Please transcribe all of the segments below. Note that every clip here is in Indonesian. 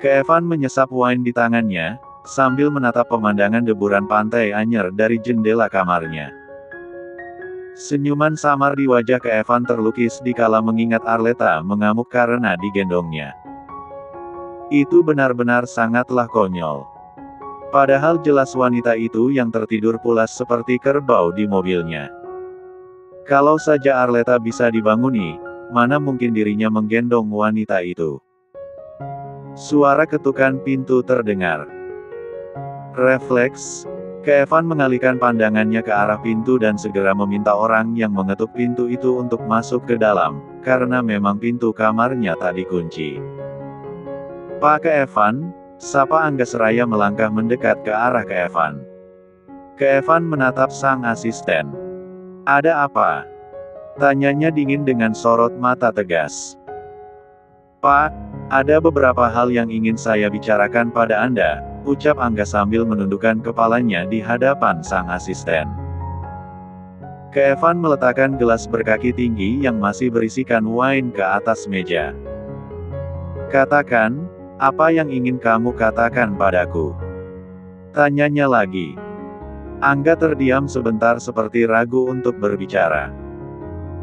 Evan menyesap wine di tangannya, sambil menatap pemandangan deburan pantai Anyer dari jendela kamarnya. Senyuman samar di wajah Evan terlukis dikala mengingat Arleta mengamuk karena digendongnya. Itu benar-benar sangatlah konyol. Padahal jelas wanita itu yang tertidur pulas seperti kerbau di mobilnya. Kalau saja Arleta bisa dibanguni, mana mungkin dirinya menggendong wanita itu. Suara ketukan pintu terdengar. Refleks, Evan mengalihkan pandangannya ke arah pintu dan segera meminta orang yang mengetuk pintu itu untuk masuk ke dalam, karena memang pintu kamarnya tak dikunci. "Pak Evan," sapa Angga seraya melangkah mendekat ke arah Evan. Evan menatap sang asisten. "Ada apa?" tanyanya dingin dengan sorot mata tegas. "Pak, ada beberapa hal yang ingin saya bicarakan pada Anda," ucap Angga sambil menundukkan kepalanya di hadapan sang asisten. Evan meletakkan gelas berkaki tinggi yang masih berisikan wine ke atas meja. "Katakan, apa yang ingin kamu katakan padaku?" tanyanya lagi. Angga terdiam sebentar seperti ragu untuk berbicara.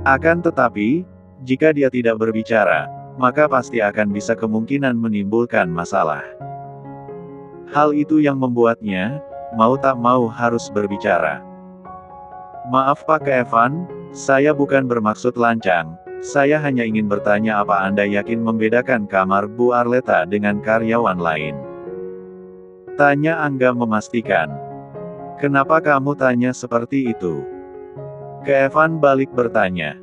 Akan tetapi, jika dia tidak berbicara, maka pasti akan bisa kemungkinan menimbulkan masalah. Hal itu yang membuatnya, mau tak mau harus berbicara. "Maaf Pak Evan, saya bukan bermaksud lancang, saya hanya ingin bertanya apa Anda yakin membedakan kamar Bu Arleta dengan karyawan lain?" tanya Angga memastikan. "Kenapa kamu tanya seperti itu?" Evan balik bertanya.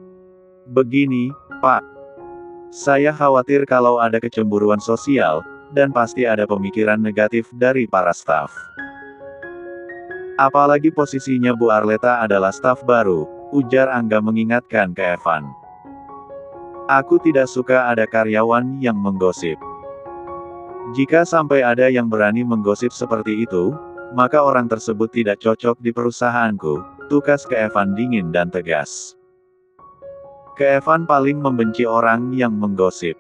"Begini, Pak. Saya khawatir kalau ada kecemburuan sosial, dan pasti ada pemikiran negatif dari para staf. Apalagi posisinya Bu Arleta adalah staf baru," ujar Angga mengingatkan Evan. "Aku tidak suka ada karyawan yang menggosip. Jika sampai ada yang berani menggosip seperti itu, maka orang tersebut tidak cocok di perusahaanku," tukas Evan dingin dan tegas. Evan paling membenci orang yang menggosip.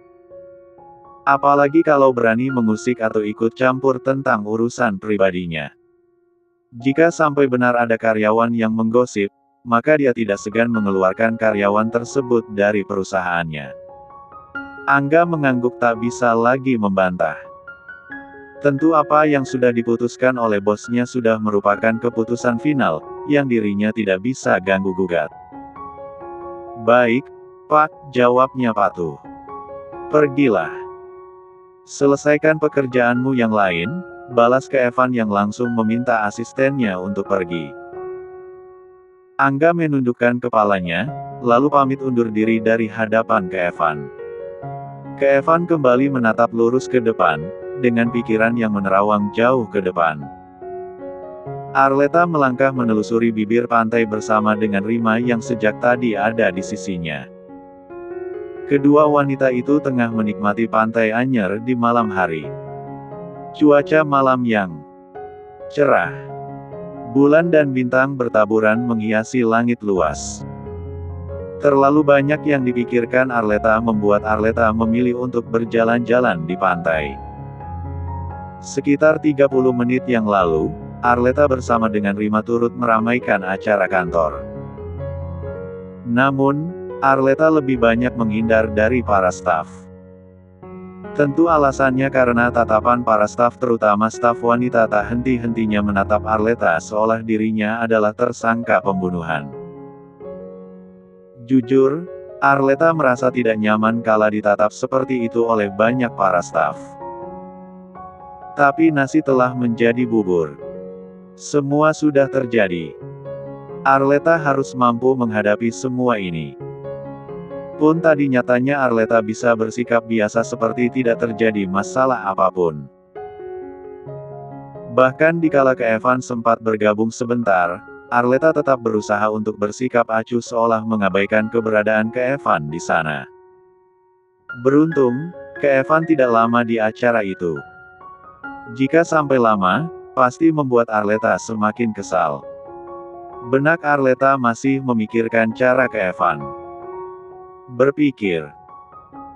Apalagi kalau berani mengusik atau ikut campur tentang urusan pribadinya. Jika sampai benar ada karyawan yang menggosip, maka dia tidak segan mengeluarkan karyawan tersebut dari perusahaannya. Angga mengangguk tak bisa lagi membantah. Tentu apa yang sudah diputuskan oleh bosnya sudah merupakan keputusan final, yang dirinya tidak bisa ganggu-gugat. "Baik, Pak," jawabnya patuh. "Pergilah. Selesaikan pekerjaanmu yang lain," balas Evan yang langsung meminta asistennya untuk pergi. Angga menundukkan kepalanya, lalu pamit undur diri dari hadapan Evan. Evan kembali menatap lurus ke depan, dengan pikiran yang menerawang jauh ke depan. Arleta melangkah menelusuri bibir pantai bersama dengan Rima yang sejak tadi ada di sisinya. Kedua wanita itu tengah menikmati pantai Anyer di malam hari. Cuaca malam yang cerah. Bulan dan bintang bertaburan menghiasi langit luas. Terlalu banyak yang dipikirkan Arleta membuat Arleta memilih untuk berjalan-jalan di pantai. Sekitar 30 menit yang lalu, Arleta bersama dengan Rima turut meramaikan acara kantor. Namun, Arleta lebih banyak menghindar dari para staf. Tentu alasannya karena tatapan para staf terutama staf wanita tak henti-hentinya menatap Arleta seolah dirinya adalah tersangka pembunuhan. Jujur, Arleta merasa tidak nyaman kala ditatap seperti itu oleh banyak para staf. Tapi nasi telah menjadi bubur. Semua sudah terjadi. Arleta harus mampu menghadapi semua ini. Pun tadi nyatanya Arleta bisa bersikap biasa seperti tidak terjadi masalah apapun. Bahkan dikala Evan sempat bergabung sebentar, Arleta tetap berusaha untuk bersikap acuh seolah mengabaikan keberadaan Evan di sana. Beruntung, Evan tidak lama di acara itu. Jika sampai lama, pasti membuat Arleta semakin kesal. Benak Arleta masih memikirkan cara Evan berpikir.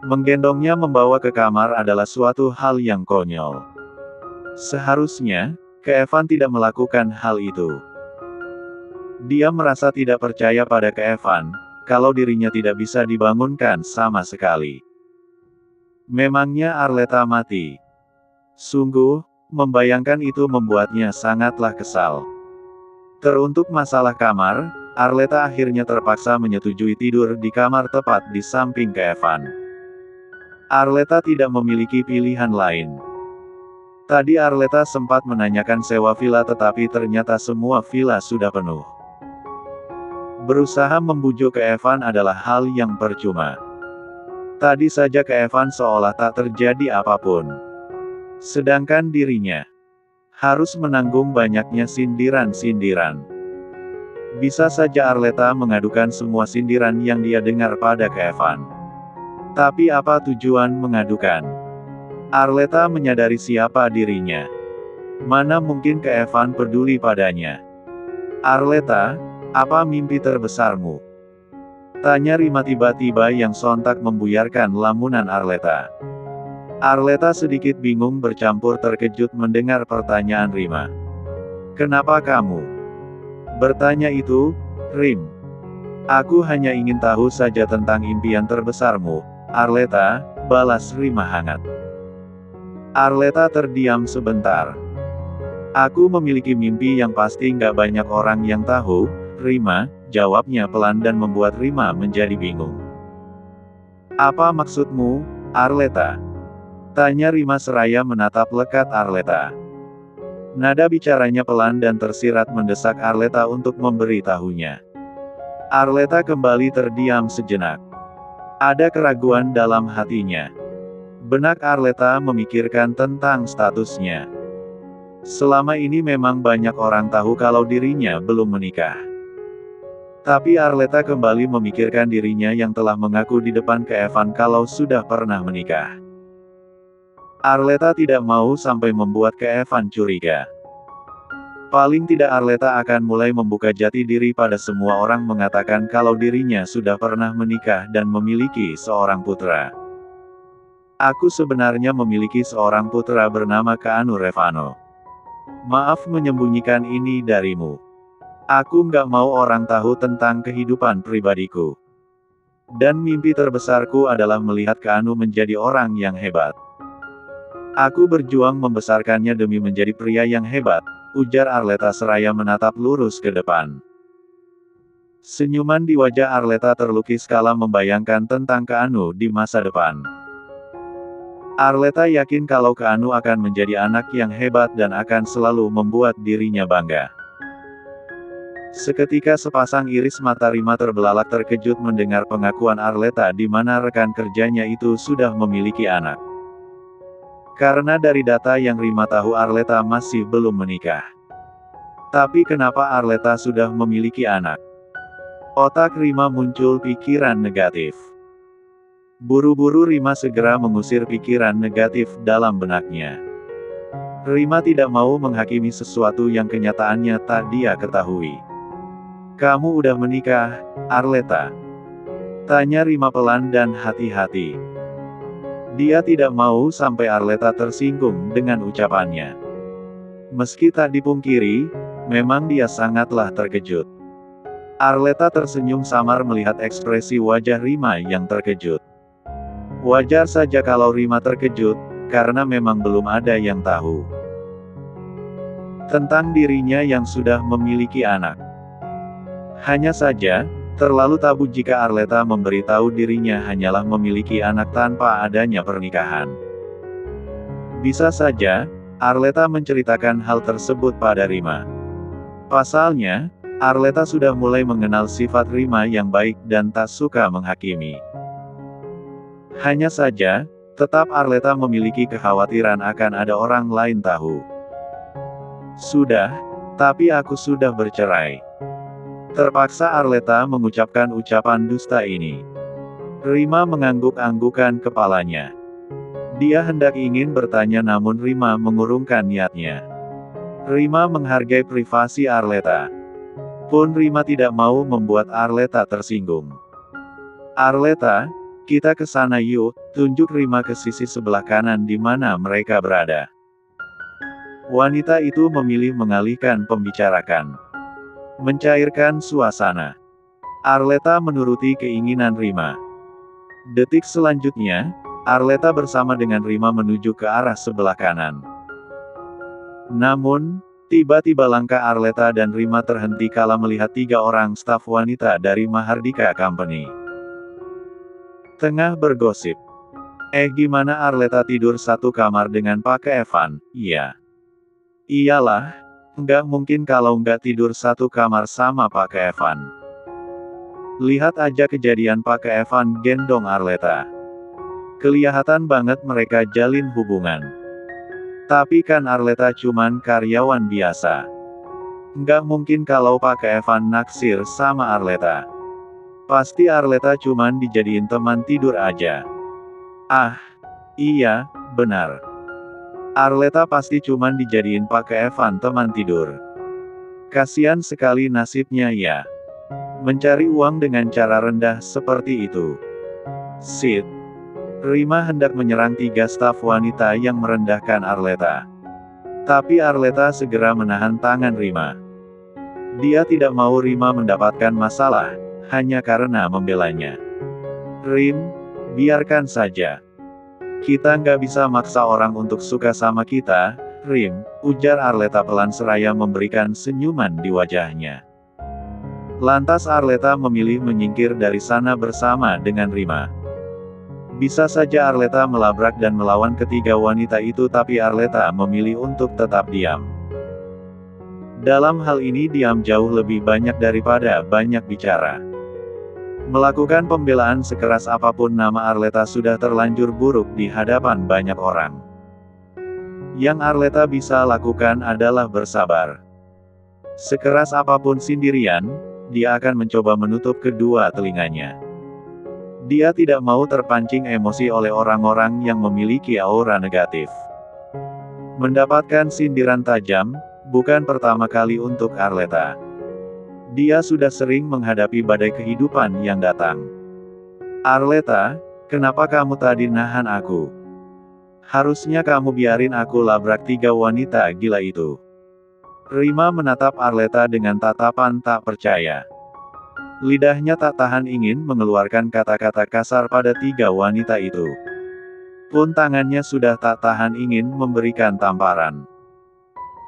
Menggendongnya membawa ke kamar adalah suatu hal yang konyol. Seharusnya, Keevan tidak melakukan hal itu. Dia merasa tidak percaya pada Keevan, kalau dirinya tidak bisa dibangunkan sama sekali. Memangnya Arleta mati? Sungguh, membayangkan itu membuatnya sangatlah kesal. Teruntuk masalah kamar, Arleta akhirnya terpaksa menyetujui tidur di kamar tepat di samping Keevan. Arleta tidak memiliki pilihan lain. Tadi Arleta sempat menanyakan sewa villa tetapi ternyata semua villa sudah penuh. Berusaha membujuk Keevan adalah hal yang percuma. Tadi saja Keevan seolah tak terjadi apapun. Sedangkan dirinya harus menanggung banyaknya sindiran-sindiran. Bisa saja Arleta mengadukan semua sindiran yang dia dengar pada Keevan. Tapi apa tujuan mengadukan? Arleta menyadari siapa dirinya. Mana mungkin Keevan peduli padanya. Arleta, apa mimpi terbesarmu? Tanya Rima tiba-tiba yang sontak membuyarkan lamunan Arleta. Arleta sedikit bingung bercampur terkejut mendengar pertanyaan Rima. Kenapa kamu bertanya itu, Rim? Aku hanya ingin tahu saja tentang impian terbesarmu, Arleta, balas Rima hangat. Arleta terdiam sebentar. Aku memiliki mimpi yang pasti nggak banyak orang yang tahu, Rima, jawabnya pelan dan membuat Rima menjadi bingung. Apa maksudmu, Arleta? Tanya Rima seraya menatap lekat Arleta. Nada bicaranya pelan dan tersirat mendesak Arleta untuk memberitahunya. Arleta kembali terdiam sejenak. Ada keraguan dalam hatinya. Benak Arleta memikirkan tentang statusnya. Selama ini memang banyak orang tahu kalau dirinya belum menikah. Tapi Arleta kembali memikirkan dirinya yang telah mengaku di depan Keevan kalau sudah pernah menikah. Arleta tidak mau sampai membuat Keevan curiga. Paling tidak Arleta akan mulai membuka jati diri pada semua orang mengatakan kalau dirinya sudah pernah menikah dan memiliki seorang putra. Aku sebenarnya memiliki seorang putra bernama Kaanu Revano. Maaf menyembunyikan ini darimu. Aku nggak mau orang tahu tentang kehidupan pribadiku. Dan mimpi terbesarku adalah melihat Kaanu menjadi orang yang hebat. Aku berjuang membesarkannya demi menjadi pria yang hebat, ujar Arleta seraya menatap lurus ke depan. Senyuman di wajah Arleta terlukis kala membayangkan tentang Kaanu di masa depan. Arleta yakin kalau Kaanu akan menjadi anak yang hebat dan akan selalu membuat dirinya bangga. Seketika sepasang iris mata Rima terbelalak terkejut mendengar pengakuan Arleta di mana rekan kerjanya itu sudah memiliki anak. Karena dari data yang Rima tahu Arleta masih belum menikah. Tapi kenapa Arleta sudah memiliki anak? Otak Rima muncul pikiran negatif. Buru-buru Rima segera mengusir pikiran negatif dalam benaknya. Rima tidak mau menghakimi sesuatu yang kenyataannya tak dia ketahui. Kamu udah menikah, Arleta? Tanya Rima pelan dan hati-hati. Dia tidak mau sampai Arleta tersinggung dengan ucapannya. Meski tak dipungkiri, memang dia sangatlah terkejut. Arleta tersenyum samar melihat ekspresi wajah Rima yang terkejut. Wajar saja kalau Rima terkejut, karena memang belum ada yang tahu tentang dirinya yang sudah memiliki anak. Hanya saja, terlalu tabu jika Arleta memberitahu dirinya hanyalah memiliki anak tanpa adanya pernikahan. Bisa saja, Arleta menceritakan hal tersebut pada Rima. Pasalnya, Arleta sudah mulai mengenal sifat Rima yang baik dan tak suka menghakimi. Hanya saja, tetap Arleta memiliki kekhawatiran akan ada orang lain tahu. Sudah, tapi aku sudah bercerai. Terpaksa Arleta mengucapkan ucapan dusta ini. Rima mengangguk-anggukan kepalanya. Dia hendak ingin bertanya namun Rima mengurungkan niatnya. Rima menghargai privasi Arleta. Pun Rima tidak mau membuat Arleta tersinggung. Arleta, kita ke sana yuk, Tunjuk Rima ke sisi sebelah kanan di mana mereka berada. Wanita itu memilih mengalihkan pembicarakan. Mencairkan suasana. Arleta menuruti keinginan Rima. Detik selanjutnya, Arleta bersama dengan Rima menuju ke arah sebelah kanan. Namun, tiba-tiba langkah Arleta dan Rima terhenti kala melihat 3 orang staf wanita dari Mahardika Company. Tengah bergosip. Gimana Arleta tidur satu kamar dengan Pak Evan? Iya. Iyalah, nggak mungkin kalau nggak tidur satu kamar sama Pak Evan. Lihat aja kejadian Pak Evan gendong Arleta. Kelihatan banget mereka jalin hubungan. Tapi kan Arleta cuman karyawan biasa. Nggak mungkin kalau Pak Evan naksir sama Arleta. Pasti Arleta cuman dijadiin teman tidur aja. Ah, iya, benar. Arleta pasti cuman dijadiin Pak Evan teman tidur. Kasian sekali nasibnya ya. Mencari uang dengan cara rendah seperti itu. Sit. Rima hendak menyerang 3 staf wanita yang merendahkan Arleta. Tapi Arleta segera menahan tangan Rima. Dia tidak mau Rima mendapatkan masalah, hanya karena membelanya. Rim, biarkan saja. Kita nggak bisa maksa orang untuk suka sama kita, Rim, ujar Arleta pelan seraya memberikan senyuman di wajahnya. Lantas Arleta memilih menyingkir dari sana bersama dengan Rima. Bisa saja Arleta melabrak dan melawan ketiga wanita itu, tapi Arleta memilih untuk tetap diam. Dalam hal ini diam jauh lebih banyak daripada banyak bicara. Melakukan pembelaan sekeras apapun nama Arleta sudah terlanjur buruk di hadapan banyak orang. Yang Arleta bisa lakukan adalah bersabar. Sekeras apapun sendirian, dia akan mencoba menutup kedua telinganya. Dia tidak mau terpancing emosi oleh orang-orang yang memiliki aura negatif. Mendapatkan sindiran tajam, bukan pertama kali untuk Arleta. Dia sudah sering menghadapi badai kehidupan yang datang. Arleta, kenapa kamu tadi nahan aku? Harusnya kamu biarin aku labrak 3 wanita gila itu. Rima menatap Arleta dengan tatapan tak percaya. Lidahnya tak tahan ingin mengeluarkan kata-kata kasar pada 3 wanita itu. Pun tangannya sudah tak tahan ingin memberikan tamparan.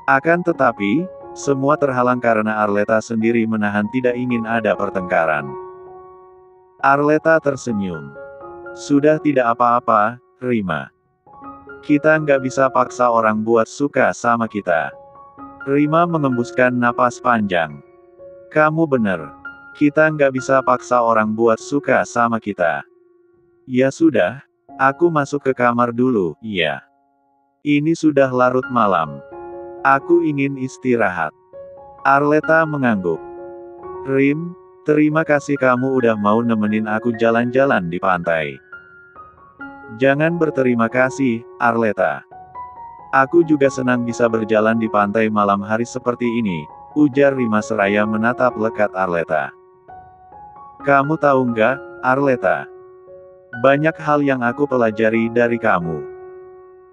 Akan tetapi, semua terhalang karena Arleta sendiri menahan tidak ingin ada pertengkaran. Arleta tersenyum. Sudah tidak apa-apa, Rima. Kita nggak bisa paksa orang buat suka sama kita. Rima mengembuskan napas panjang. Kamu bener. Kita nggak bisa paksa orang buat suka sama kita. Ya sudah, aku masuk ke kamar dulu, iya. Ini sudah larut malam. Aku ingin istirahat. Arleta mengangguk. Rim, terima kasih kamu udah mau nemenin aku jalan-jalan di pantai. Jangan berterima kasih, Arleta. Aku juga senang bisa berjalan di pantai malam hari seperti ini, ujar Rima seraya menatap lekat Arleta. Kamu tahu nggak, Arleta? Banyak hal yang aku pelajari dari kamu.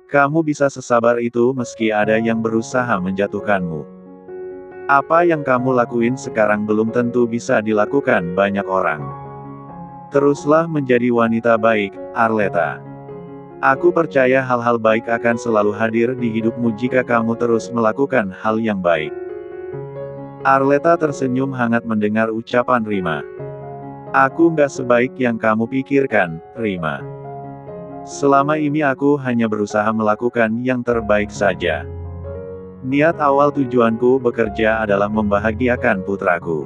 Kamu bisa sesabar itu meski ada yang berusaha menjatuhkanmu. Apa yang kamu lakuin sekarang belum tentu bisa dilakukan banyak orang. Teruslah menjadi wanita baik, Arleta. Aku percaya hal-hal baik akan selalu hadir di hidupmu jika kamu terus melakukan hal yang baik. Arleta tersenyum hangat mendengar ucapan Rima. Aku nggak sebaik yang kamu pikirkan, Rima. Selama ini aku hanya berusaha melakukan yang terbaik saja. Niat awal tujuanku bekerja adalah membahagiakan putraku.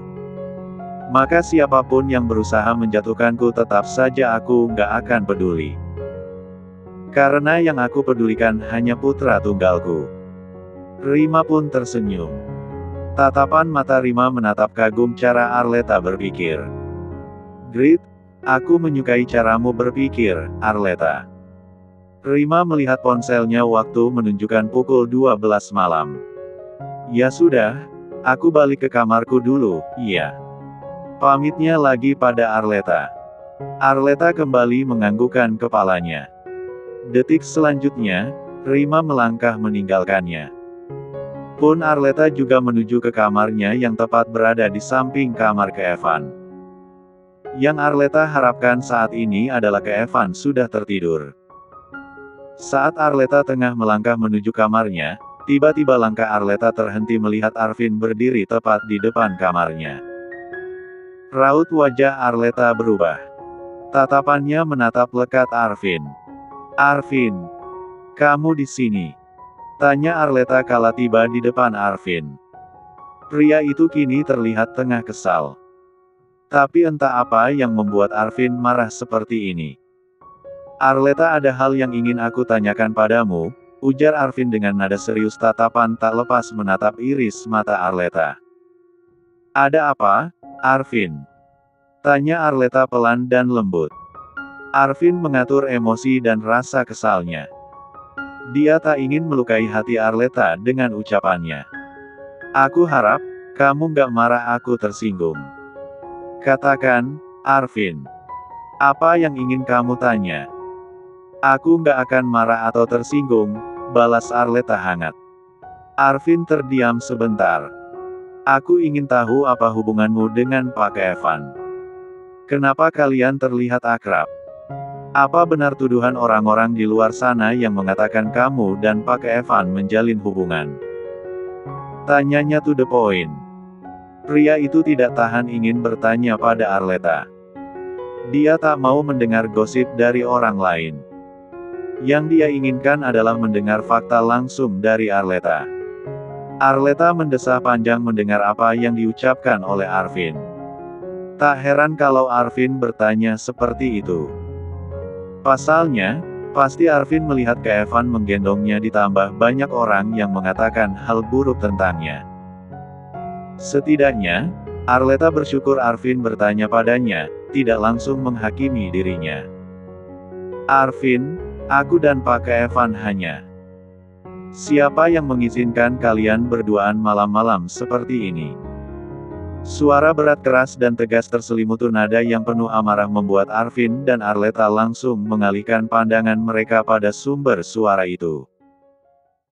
Maka siapapun yang berusaha menjatuhkanku tetap saja aku nggak akan peduli. Karena yang aku pedulikan hanya putra tunggalku. Rima pun tersenyum. Tatapan mata Rima menatap kagum cara Arleta berpikir. Grit, aku menyukai caramu berpikir, Arleta. Rima melihat ponselnya waktu menunjukkan pukul 12 malam. Ya sudah, aku balik ke kamarku dulu, iya. Pamitnya lagi pada Arleta. Arleta kembali menganggukkan kepalanya. Detik selanjutnya, Rima melangkah meninggalkannya. Pun Arleta juga menuju ke kamarnya yang tepat berada di samping kamar Kevin. Yang Arleta harapkan saat ini adalah Kevin sudah tertidur. Saat Arleta tengah melangkah menuju kamarnya, tiba-tiba langkah Arleta terhenti melihat Arvin berdiri tepat di depan kamarnya. Raut wajah Arleta berubah. Tatapannya menatap lekat Arvin. "Arvin, kamu di sini?" tanya Arleta kala tiba di depan Arvin. Pria itu kini terlihat tengah kesal. Tapi entah apa yang membuat Arvin marah seperti ini. "Arleta, ada hal yang ingin aku tanyakan padamu," ujar Arvin dengan nada serius, tatapan tak lepas menatap iris mata Arleta. "Ada apa, Arvin?" tanya Arleta pelan dan lembut. Arvin mengatur emosi dan rasa kesalnya. Dia tak ingin melukai hati Arleta dengan ucapannya. "Aku harap, kamu gak marah aku tersinggung. Katakan, Arvin. Apa yang ingin kamu tanya?" "Aku gak akan marah atau tersinggung," balas Arleta hangat. Arvin terdiam sebentar. "Aku ingin tahu apa hubunganmu dengan Pak Kevin. Kenapa kalian terlihat akrab? Apa benar tuduhan orang-orang di luar sana yang mengatakan kamu dan Pak Kevin menjalin hubungan?" Tanyanya to the point. Pria itu tidak tahan ingin bertanya pada Arleta. Dia tak mau mendengar gosip dari orang lain. Yang dia inginkan adalah mendengar fakta langsung dari Arleta. Arleta mendesah panjang mendengar apa yang diucapkan oleh Arvin. Tak heran kalau Arvin bertanya seperti itu. Pasalnya, pasti Arvin melihat Kevin menggendongnya ditambah banyak orang yang mengatakan hal buruk tentangnya. Setidaknya, Arleta bersyukur Arvin bertanya padanya, tidak langsung menghakimi dirinya. "Arvin, aku dan Pak Kevin hanya. Siapa yang mengizinkan kalian berduaan malam-malam seperti ini?" Suara berat, keras dan tegas terselimuti nada yang penuh amarah membuat Arvin dan Arleta langsung mengalihkan pandangan mereka pada sumber suara itu.